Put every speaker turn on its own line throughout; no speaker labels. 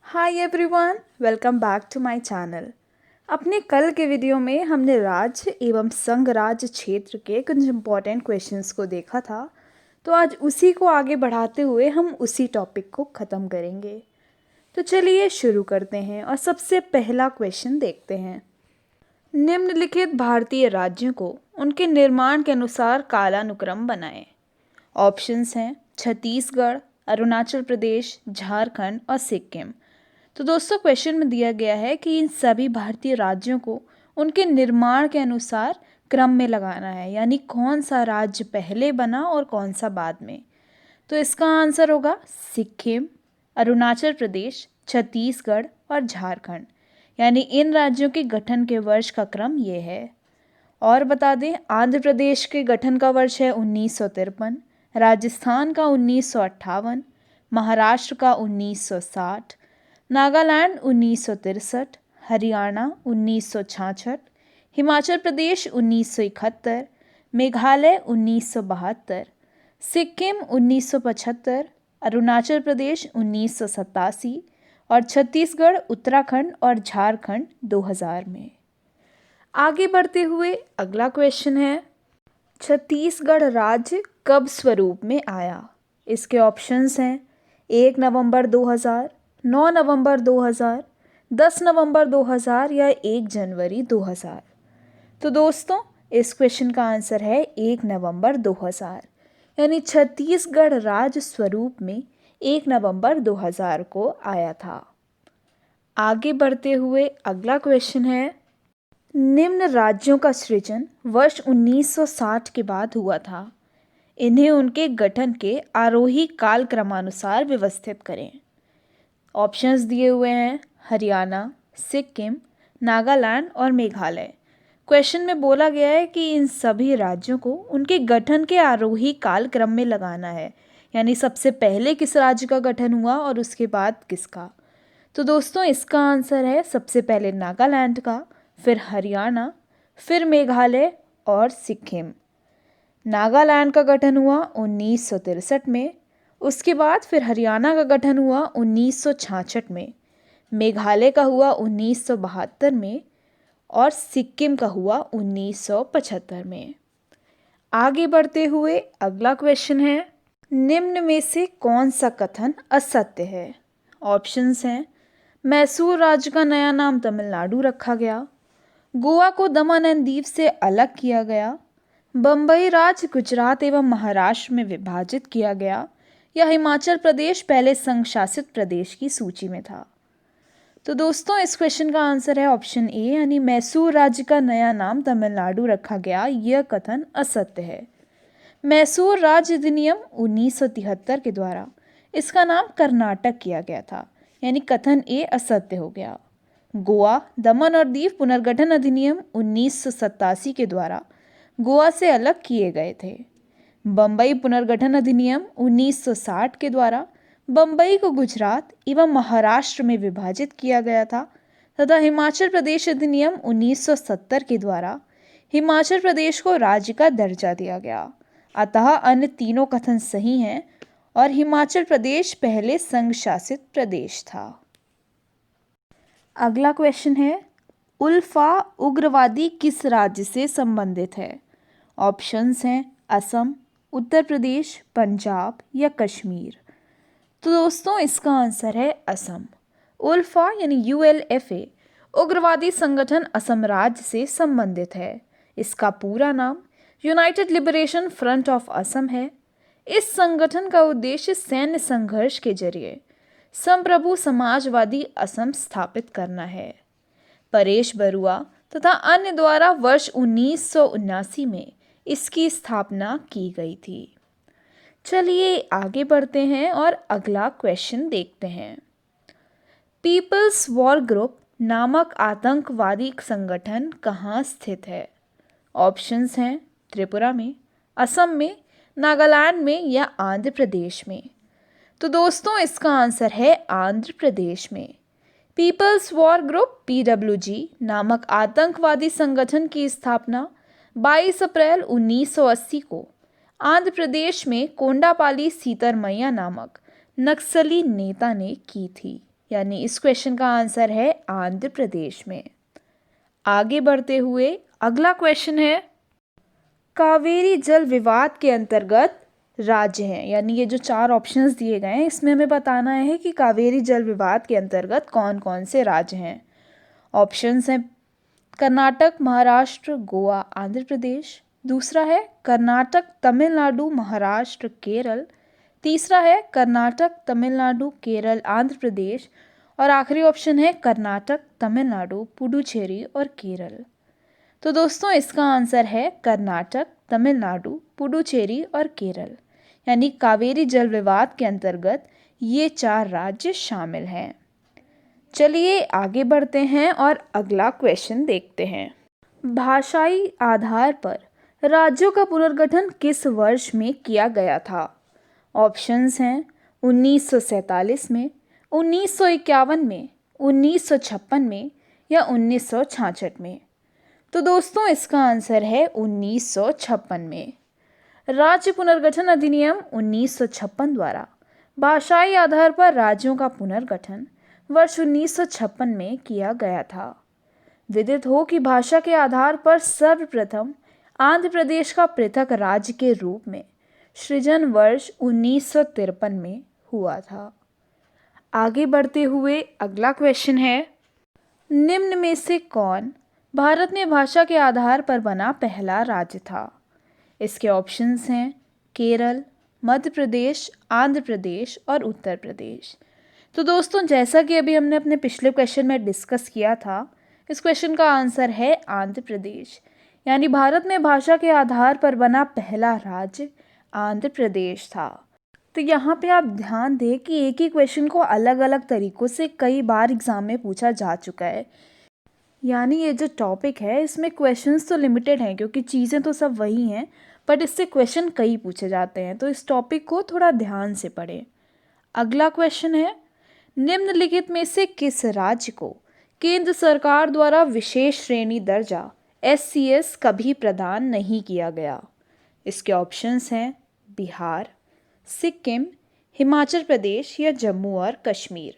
Hi everyone, welcome back to my channel. अपने कल के वीडियो में हमने राज्य एवं संघ राज्य क्षेत्र के कुछ इम्पोर्टेंट क्वेश्चंस को देखा था, तो आज उसी को आगे बढ़ाते हुए हम उसी टॉपिक को ख़त्म करेंगे। तो चलिए शुरू करते हैं और सबसे पहला क्वेश्चन देखते हैं। निम्नलिखित भारतीय राज्यों को उनके निर्माण के अनुसार कालानुक्रम बनाएं। ऑप्शंस हैं छत्तीसगढ़, अरुणाचल प्रदेश, झारखंड और सिक्किम। तो दोस्तों क्वेश्चन में दिया गया है कि इन सभी भारतीय राज्यों को उनके निर्माण के अनुसार क्रम में लगाना है, यानी कौन सा राज्य पहले बना और कौन सा बाद में। तो इसका आंसर होगा सिक्किम, अरुणाचल प्रदेश, छत्तीसगढ़ और झारखंड, यानी इन राज्यों के गठन के वर्ष का क्रम ये है। और बता दें, आंध्र प्रदेश के गठन का वर्ष है 1953, राजस्थान का 1958, महाराष्ट्र का 1960, नागालैंड 1963, हरियाणा 1966, हिमाचल प्रदेश 1971, मेघालय 1972, सिक्किम 1975, अरुणाचल प्रदेश 1987 और छत्तीसगढ़, उत्तराखंड और झारखंड 2000 में। आगे बढ़ते हुए अगला क्वेश्चन है, छत्तीसगढ़ राज्य कब स्वरूप में आया। इसके ऑप्शंस हैं 1 नवंबर 2000, 9 नवंबर 2000, 10 नवंबर 2000 या 1 जनवरी 2000। तो दोस्तों इस क्वेश्चन का आंसर है 1 नवंबर 2000, यानी छत्तीसगढ़ राज्य स्वरूप में 1 नवंबर 2000 को आया था। आगे बढ़ते हुए अगला क्वेश्चन है, निम्न राज्यों का सृजन वर्ष 1960 के बाद हुआ था। इन्हें उनके गठन के आरोही काल क्रमानुसार व्यवस्थित करें। ऑप्शंस दिए हुए हैं हरियाणा, सिक्किम, नागालैंड और मेघालय। क्वेश्चन में बोला गया है कि इन सभी राज्यों को उनके गठन के आरोही काल क्रम में लगाना है, यानी सबसे पहले किस राज्य का गठन हुआ और उसके बाद किसका। तो दोस्तों इसका आंसर है सबसे पहले नागालैंड का, फिर हरियाणा, फिर मेघालय और सिक्किम। नागालैंड का गठन हुआ 1963 में, उसके बाद फिर हरियाणा का गठन हुआ 1966 में, मेघालय का हुआ 1972 में और सिक्किम का हुआ 1975 में। आगे बढ़ते हुए अगला क्वेश्चन है, निम्न में से कौन सा कथन असत्य है। ऑप्शंस हैं मैसूर राज्य का नया नाम तमिलनाडु रखा गया, गोवा को दमन एंड दीव से अलग किया गया, बम्बई राज्य गुजरात एवं महाराष्ट्र में विभाजित किया गया या हिमाचल प्रदेश पहले संघ शासित प्रदेश की सूची में था। तो दोस्तों इस क्वेश्चन का आंसर है ऑप्शन ए, यानी मैसूर राज्य का नया नाम तमिलनाडु रखा गया। यह कथन असत्य है। मैसूर राज्य अधिनियम 1973 के द्वारा इसका नाम कर्नाटक किया गया था, यानी कथन ए असत्य हो गया। गोवा, दमन और दीव पुनर्गठन अधिनियम 1987 के द्वारा गोवा से अलग किए गए थे। बम्बई पुनर्गठन अधिनियम 1960 के द्वारा बम्बई को गुजरात एवं महाराष्ट्र में विभाजित किया गया था तथा हिमाचल प्रदेश अधिनियम 1970 के द्वारा हिमाचल प्रदेश को राज्य का दर्जा दिया गया। अतः अन्य तीनों कथन सही हैं और हिमाचल प्रदेश पहले संघ शासित प्रदेश था। अगला क्वेश्चन है, उल्फा उग्रवादी किस राज्य से संबंधित है। ऑप्शंस हैं असम, उत्तर प्रदेश, पंजाब या कश्मीर। तो दोस्तों इसका आंसर है असम। उल्फा यानी ULFA उग्रवादी संगठन असम राज्य से संबंधित है। इसका पूरा नाम United liberation front of Assam है। इस संगठन का उद्देश्य सैन्य संघर्ष के जरिए संप्रभु समाजवादी असम स्थापित करना है। परेश बरुआ तथा अन्य द्वारा वर्ष 1979 में इसकी स्थापना की गई थी। चलिए आगे बढ़ते हैं और अगला क्वेश्चन देखते हैं। पीपल्स वॉर ग्रुप नामक आतंकवादी संगठन कहाँ स्थित है। ऑप्शंस हैं त्रिपुरा में, असम में, नागालैंड में या आंध्र प्रदेश में। तो दोस्तों इसका आंसर है आंध्र प्रदेश में। पीपल्स वॉर ग्रुप PWG नामक आतंकवादी संगठन की स्थापना 22 अप्रैल 1980 को आंध्र प्रदेश में कोंडापाली सीतरमैया नामक नक्सली नेता ने की थी? यानी इस क्वेश्चन का आंसर है आंध्र प्रदेश में। आगे बढ़ते हुए अगला क्वेश्चन है, कावेरी जल विवाद के अंतर्गत राज्य हैं। यानी ये जो 4 ऑप्शंस दिए गए हैं इसमें हमें बताना है कि कावेरी जल विवाद के अंतर्गत कौन कौन से राज्य हैं। ऑप्शंस हैं कर्नाटक, महाराष्ट्र, गोवा, आंध्र प्रदेश। दूसरा है कर्नाटक, तमिलनाडु, महाराष्ट्र, केरल। तीसरा है कर्नाटक, तमिलनाडु, केरल, आंध्र प्रदेश। और आखिरी ऑप्शन है कर्नाटक, तमिलनाडु, पुडुचेरी और केरल। तो दोस्तों इसका आंसर है कर्नाटक, तमिलनाडु, पुडुचेरी और केरल। यानी कावेरी जल विवाद के अंतर्गत ये 4 राज्य शामिल हैं। चलिए आगे बढ़ते हैं और अगला क्वेश्चन देखते हैं। भाषाई आधार पर राज्यों का पुनर्गठन किस वर्ष में किया गया था? ऑप्शंस हैं 1947 में, 1951 में, 1956 में या 1966 में। तो दोस्तों इसका आंसर है 1956 में। राज्य पुनर्गठन अधिनियम 1956 द्वारा भाषाई आधार पर राज्यों का पुनर्गठन वर्ष 1956 में किया गया था। विदित हो कि भाषा के आधार पर सर्वप्रथम आंध्र प्रदेश का पृथक राज्य के रूप में सृजन वर्ष 1953 में हुआ था। आगे बढ़ते हुए अगला क्वेश्चन है, निम्न में से कौन भारत में भाषा के आधार पर बना पहला राज्य था? इसके ऑप्शंस हैं केरल, मध्य प्रदेश, आंध्र प्रदेश और उत्तर प्रदेश। तो दोस्तों जैसा कि अभी हमने अपने पिछले क्वेश्चन में डिस्कस किया था, इस क्वेश्चन का आंसर है आंध्र प्रदेश। यानी भारत में भाषा के आधार पर बना पहला राज्य आंध्र प्रदेश था। तो यहाँ पे आप ध्यान दें कि एक ही क्वेश्चन को अलग अलग तरीक़ों से कई बार एग्ज़ाम में पूछा जा चुका है। यानी ये जो टॉपिक है इसमें क्वेश्चंस तो लिमिटेड हैं क्योंकि चीज़ें तो सब वही हैं, बट इससे क्वेश्चन कई पूछे जाते हैं। तो इस टॉपिक को थोड़ा ध्यान से पढ़ें। अगला क्वेश्चन है, निम्नलिखित में से किस राज्य को केंद्र सरकार द्वारा विशेष श्रेणी दर्जा SCS कभी प्रदान नहीं किया गया? इसके ऑप्शंस हैं बिहार, सिक्किम, हिमाचल प्रदेश या जम्मू और कश्मीर।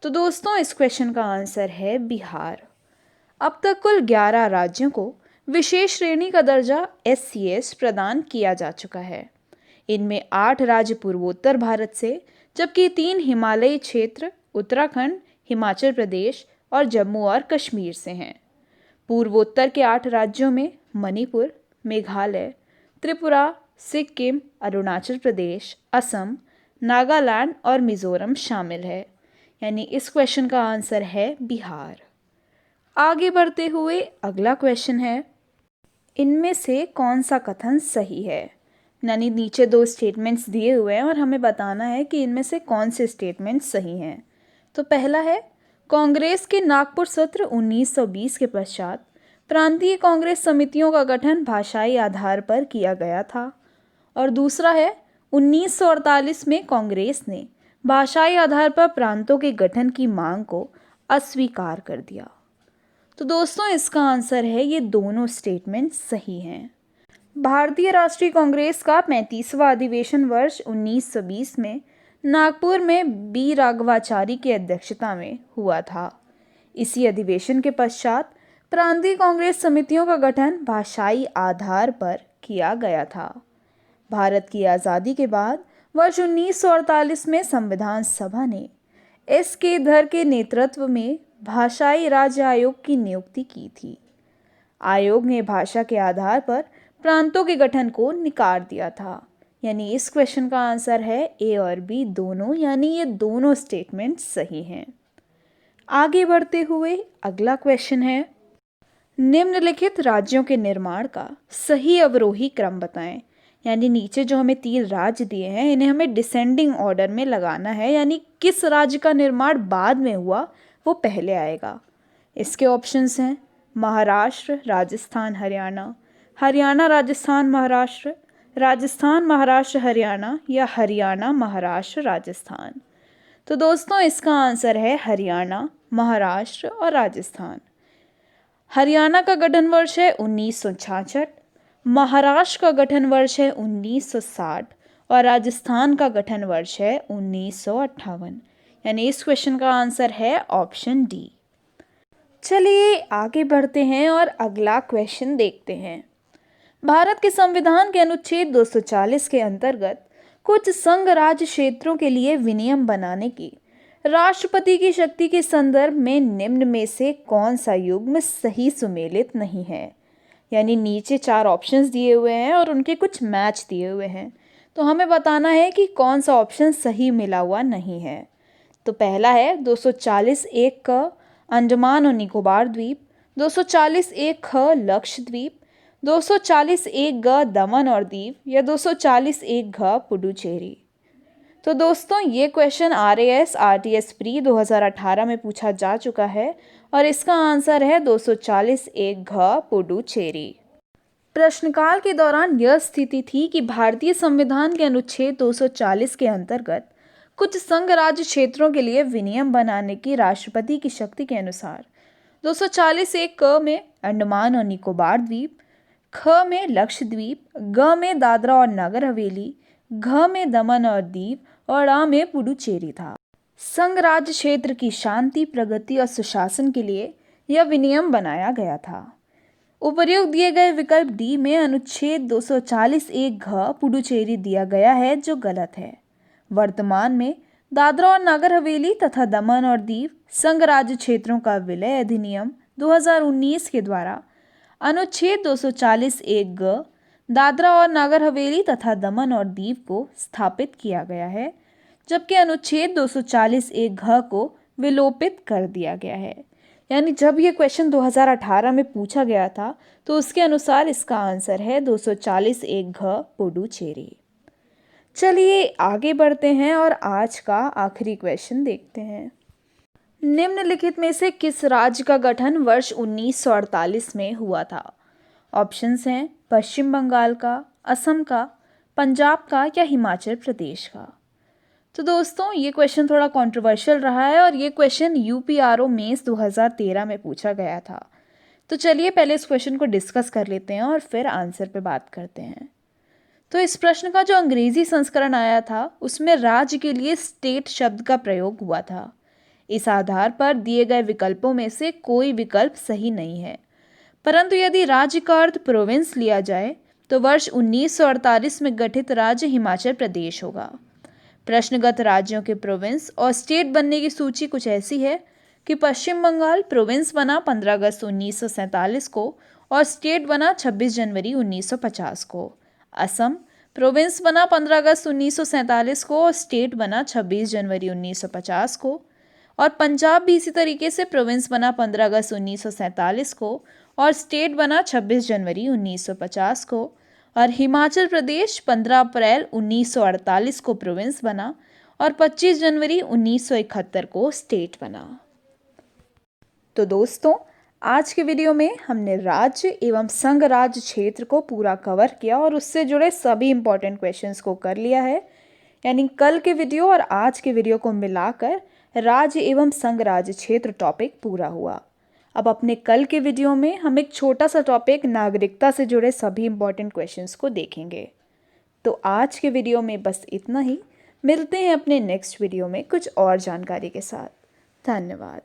तो दोस्तों इस क्वेश्चन का आंसर है बिहार। अब तक कुल 11 राज्यों को विशेष श्रेणी का दर्जा SCS प्रदान किया जा चुका है। इनमें 8 राज्य पूर्वोत्तर भारत से, जबकि 3 हिमालयी क्षेत्र उत्तराखंड, हिमाचल प्रदेश और जम्मू और कश्मीर से हैं। पूर्वोत्तर के 8 राज्यों में मणिपुर, मेघालय, त्रिपुरा, सिक्किम, अरुणाचल प्रदेश, असम, नागालैंड और मिजोरम शामिल है। यानी इस क्वेश्चन का आंसर है बिहार। आगे बढ़ते हुए अगला क्वेश्चन है, इनमें से कौन सा कथन सही है? यानी नीचे 2 स्टेटमेंट्स दिए हुए हैं और हमें बताना है कि इनमें से कौन से स्टेटमेंट्स सही हैं। तो पहला है, कांग्रेस के नागपुर सत्र 1920 के पश्चात प्रांतीय कांग्रेस समितियों का गठन भाषाई आधार पर किया गया था। और दूसरा है, 1948 में कांग्रेस ने भाषाई आधार पर प्रांतों के गठन की मांग को अस्वीकार कर दिया। तो दोस्तों इसका आंसर है ये दोनों स्टेटमेंट सही हैं। भारतीय राष्ट्रीय कांग्रेस का 35वां अधिवेशन वर्ष 1920 में नागपुर में बी राघवाचारी की अध्यक्षता में हुआ था। इसी अधिवेशन के पश्चात प्रांतीय कांग्रेस समितियों का गठन भाषाई आधार पर किया गया था। भारत की आज़ादी के बाद वर्ष 1948 में संविधान सभा ने SK धर के नेतृत्व में भाषाई राज्य आयोग की नियुक्ति की थी। आयोग ने भाषा के आधार पर प्रांतों के गठन को नकार दिया था। यानी इस क्वेश्चन का आंसर है A और B दोनों, यानी ये दोनों स्टेटमेंट सही हैं। आगे बढ़ते हुए अगला क्वेश्चन है, निम्नलिखित राज्यों के निर्माण का सही अवरोही क्रम बताएं। यानी नीचे जो हमें 3 राज्य दिए हैं इन्हें हमें डिसेंडिंग ऑर्डर में लगाना है, यानी किस राज्य का निर्माण बाद में हुआ वो पहले आएगा। इसके ऑप्शंस हैं महाराष्ट्र, राजस्थान, हरियाणा, हरियाणा, राजस्थान, महाराष्ट्र, राजस्थान, महाराष्ट्र, हरियाणा या हरियाणा, महाराष्ट्र, राजस्थान। तो दोस्तों इसका आंसर है हरियाणा, महाराष्ट्र और राजस्थान। हरियाणा का गठन वर्ष है 1966, महाराष्ट्र का गठन वर्ष है 1960 और राजस्थान का गठन वर्ष है 1958। यानी इस क्वेश्चन का आंसर है ऑप्शन डी। चलिए आगे बढ़ते हैं और अगला क्वेश्चन देखते हैं। भारत के संविधान के अनुच्छेद 240 के अंतर्गत कुछ संघ राज्य क्षेत्रों के लिए विनियम बनाने की राष्ट्रपति की शक्ति के संदर्भ में निम्न में से कौन सा युग्म सही सुमेलित नहीं है। यानी नीचे 4 ऑप्शंस दिए हुए हैं और उनके कुछ मैच दिए हुए हैं, तो हमें बताना है कि कौन सा ऑप्शन सही मिला हुआ नहीं है। तो पहला है 240(1) क अंडमान और निकोबार द्वीप, 240(1) ख लक्षद्वीप, 240(1) ग दमन और दीव या 240(1) घ पुडुचेरी। तो दोस्तों ये क्वेश्चन RAS RTS प्री 2018 में पूछा जा चुका है और इसका आंसर है 240(1) घ पुडुचेरी। प्रश्नकाल के दौरान यह स्थिति थी कि भारतीय संविधान के अनुच्छेद 240 के अंतर्गत कुछ संघ राज्य क्षेत्रों के लिए विनियम बनाने की राष्ट्रपति की शक्ति के अनुसार 240(1) क में अंडमान और निकोबार द्वीप, ख में लक्षद्वीप, ग में दादरा और नगर हवेली, घ में दमन और दीव और अ में पुडुचेरी था। संघ राज्य क्षेत्र की शांति, प्रगति और सुशासन के लिए यह विनियम बनाया गया था। उपर्युक्त दिए गए विकल्प डी में अनुच्छेद 240(1) घ पुडुचेरी दिया गया है, जो गलत है। वर्तमान में दादरा और नगर हवेली तथा दमन और दीव संघ राज्य क्षेत्रों का विलय अधिनियम 2019 के द्वारा अनुच्छेद 240(1) ग दादरा और नगर हवेली तथा दमन और दीव को स्थापित किया गया है, जबकि अनुच्छेद 240(1) घ को विलोपित कर दिया गया है। यानी जब ये क्वेश्चन 2018 में पूछा गया था तो उसके अनुसार इसका आंसर है 240(1) घ पुडुचेरी। चलिए आगे बढ़ते हैं और आज का आखिरी क्वेश्चन देखते हैं। निम्नलिखित में से किस राज्य का गठन वर्ष 1948 में हुआ था? ऑप्शंस हैं पश्चिम बंगाल का, असम का, पंजाब का या हिमाचल प्रदेश का। तो दोस्तों ये क्वेश्चन थोड़ा कंट्रोवर्शियल रहा है और ये क्वेश्चन UPRO मेंस 2013 में पूछा गया था। तो चलिए पहले इस क्वेश्चन को डिस्कस कर लेते हैं और फिर आंसर पे बात करते हैं। तो इस प्रश्न का जो अंग्रेजी संस्करण आया था उसमें राज्य के लिए स्टेट शब्द का प्रयोग हुआ था। इस आधार पर दिए गए विकल्पों में से कोई विकल्प सही नहीं है, परंतु यदि राज्य का अर्थ प्रोविंस लिया जाए तो वर्ष 1948 में गठित राज्य हिमाचल प्रदेश होगा। प्रश्नगत राज्यों के प्रोविंस और स्टेट बनने की सूची कुछ ऐसी है कि पश्चिम बंगाल प्रोविंस बना 15 अगस्त 1947 को और स्टेट बना 26 जनवरी 1950 को। असम प्रोविंस बना 15 अगस्त 1947 को और स्टेट बना 26 जनवरी 1950 को। और पंजाब भी इसी तरीके से प्रोविंस बना 15 अगस्त 1947 को और स्टेट बना 26 जनवरी 1950 को। और हिमाचल प्रदेश 15 अप्रैल 1948 को प्रोविंस बना और 25 जनवरी 1971 को स्टेट बना। तो दोस्तों आज के वीडियो में हमने राज्य एवं संघ राज्य क्षेत्र को पूरा कवर किया और उससे जुड़े सभी इंपॉर्टेंट क्वेश्चंस को कर लिया है। यानी कल के वीडियो और आज के वीडियो को मिलाकर राज्य एवं संघ राज्य क्षेत्र टॉपिक पूरा हुआ। अब अपने कल के वीडियो में हम एक छोटा सा टॉपिक नागरिकता से जुड़े सभी इंपॉर्टेंट क्वेश्चंस को देखेंगे। तो आज के वीडियो में बस इतना ही। मिलते हैं अपने नेक्स्ट वीडियो में कुछ और जानकारी के साथ। धन्यवाद।